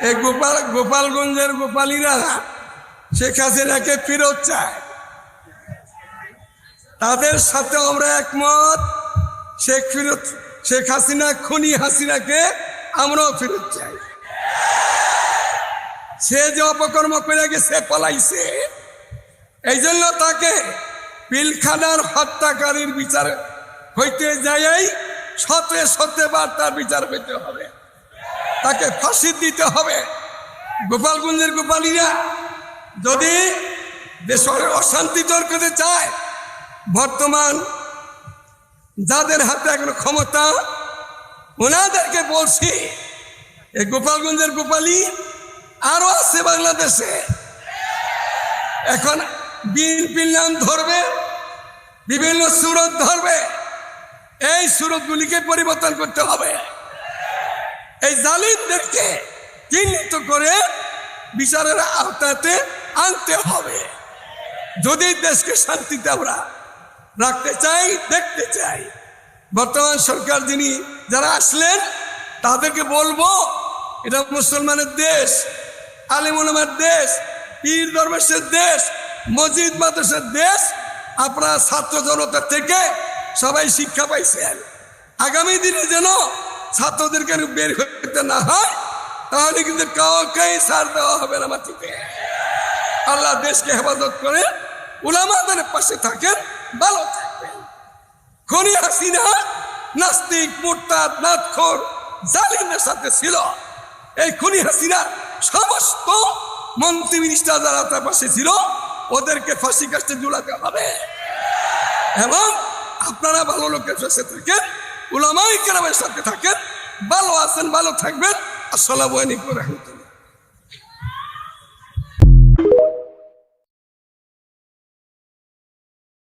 এই গোপালগঞ্জের গোপালীরা শেখ হাসিনাকে ফেরত চায়, তাদের সাথে আমরা একমত। শেখ হাসিনা খুনি হাসিনাকে আমরাও ফেরত চাই। সে যে অপকর্ম করে গেছে, পলাইছে, এই জন্য তাকে পিলখানার হত্যাকারীর বিচার হইতে যাই শতে বার তার বিচার হইতে হবে, তাকে ফাঁসি দিতে হবে। গোপালগঞ্জের গোপালীরা যদি দেশের অশান্তি দূর করতে চায়, বর্তমান যাদের হাতে এখন ক্ষমতা, ওনাদেরকে বলছি, এই গোপালগঞ্জের গোপালী আরো আছে বাংলাদেশে। এখন বিএনপির নাম ধরবে, বিভিন্ন সুরত ধরবে, এই সুরতগুলিকে পরিবর্তন করতে হবে। এই জালিমদেরকে চিহ্নিত করে বিচারের আওতাতে আনতে হবে। যদি দেশকে শান্তিতে আমরা রাখতে চাই, দেখতে চাই, বর্তমান সরকার যারা আসলেন তাদেরকে বলবো, এটা মুসলমানের দেশ, আলেম ওলামার দেশ, পীর দরবেশের দেশ, মসজিদ মাদ্রাসার দেশ। আপনারা ছাত্র জনতা থেকে সবাই শিক্ষা পাইছেন, আগামী দিনে যেন ছাত্রদেরকে বের হতে না হয়, তাহলে কিন্তু কাউকে ছাড় দেওয়া হবে না মাটিতে। আল্লাহ দেশকে হেফাজত করে, উলামাদের পাশে থাকেন, ভালো থাকবেন। খুনি হাসিনা নাস্তিক, মুরতাদ, নাতখোর, জালিমদের সাথে ছিল। এই খুনি হাসিনা সমস্ত মন্ত্রী মিনিস্টার যারা তার পাশে ছিল, ওদেরকে ফাঁসি কাস্টে ঝুলাতে হবে। এবং আপনারা ভালো লোকের সাথে থাকেন, উলামায়ে কেরামের সাথে থাকেন, ভালো আছেন, ভালো থাকবেন। আসসালামু আলাইকুম ওয়া রাহমাতুল্লাহ।